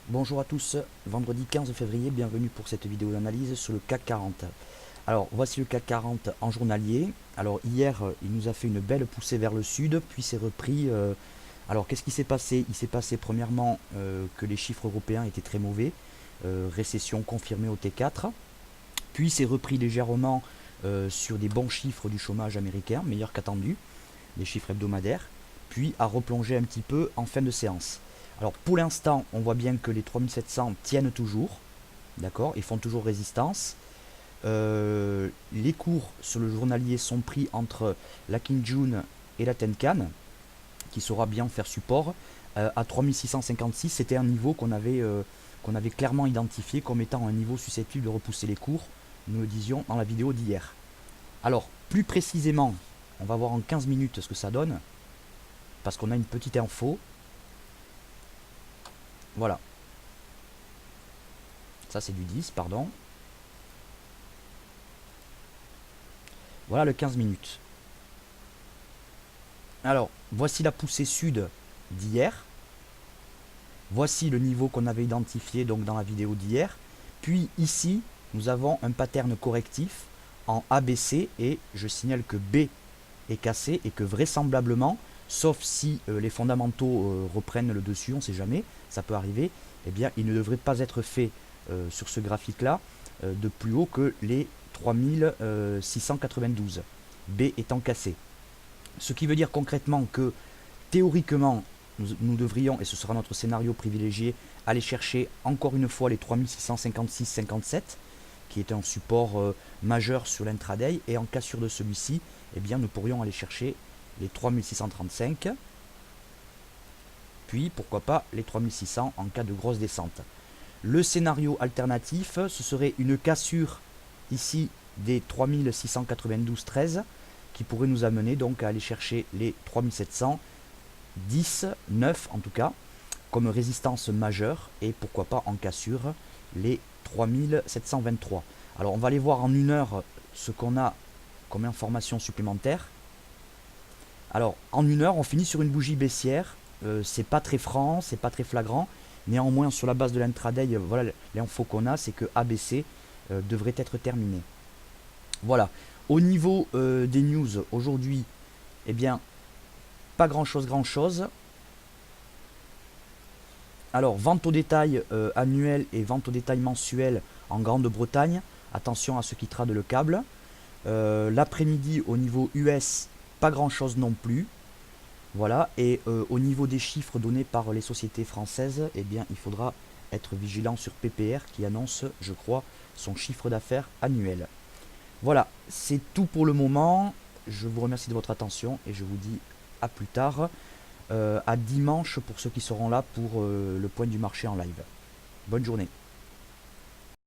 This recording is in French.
Bonjour à tous, vendredi 15 février, bienvenue pour cette vidéo d'analyse sur le CAC 40. Alors voici le CAC 40 en journalier. Alors hier il nous a fait une belle poussée vers le sud, puis s'est repris. Alors qu'est-ce qui s'est passé? Il s'est passé premièrement que les chiffres européens étaient très mauvais, récession confirmée au T4, puis s'est repris légèrement sur des bons chiffres du chômage américain, meilleurs qu'attendu, les chiffres hebdomadaires, puis a replongé un petit peu en fin de séance. Alors pour l'instant, on voit bien que les 3700 tiennent toujours, d'accord, ils font toujours résistance. Les cours sur le journalier sont pris entre la Kinjun et la Tenkan, qui saura bien faire support. À 3656, c'était un niveau qu'on avait clairement identifié comme étant un niveau susceptible de repousser les cours, nous le disions dans la vidéo d'hier. Alors, plus précisément, on va voir en 15 minutes ce que ça donne, parce qu'on a une petite info. Voilà, ça c'est du 10, pardon. Voilà le 15 minutes. Alors, voici la poussée sud d'hier. Voici le niveau qu'on avait identifié donc dans la vidéo d'hier. Puis ici, nous avons un pattern correctif en ABC et je signale que B est cassé et que vraisemblablement, sauf si les fondamentaux reprennent le dessus, on ne sait jamais, ça peut arriver, eh bien il ne devrait pas être fait sur ce graphique-là de plus haut que les 3692, B étant cassé. Ce qui veut dire concrètement que théoriquement, nous devrions, et ce sera notre scénario privilégié, aller chercher encore une fois les 3656-57, qui est un support majeur sur l'intraday, et en cassure de celui-ci, eh bien, nous pourrions aller chercher les 3635, puis pourquoi pas les 3600 en cas de grosse descente. Le scénario alternatif, ce serait une cassure ici des 3692-13, qui pourrait nous amener donc à aller chercher les 3700, 10, 9 en tout cas, comme résistance majeure, et pourquoi pas en cassure les 3723. Alors on va aller voir en une heure ce qu'on a comme information supplémentaire. Alors en une heure on finit sur une bougie baissière, c'est pas très franc, c'est pas très flagrant, néanmoins sur la base de l'intraday, voilà l'info qu'on a, c'est que ABC devrait être terminé. Voilà, au niveau des news aujourd'hui, eh bien pas grand chose. Alors, vente au détail annuel et vente au détail mensuel en Grande-Bretagne. Attention à ceux qui tradent le câble. L'après-midi, au niveau US, pas grand-chose non plus. Voilà. Et au niveau des chiffres donnés par les sociétés françaises, eh bien, il faudra être vigilant sur PPR qui annonce, je crois, son chiffre d'affaires annuel. Voilà, c'est tout pour le moment. Je vous remercie de votre attention et je vous dis à plus tard. À dimanche pour ceux qui seront là pour le point du marché en live. Bonne journée.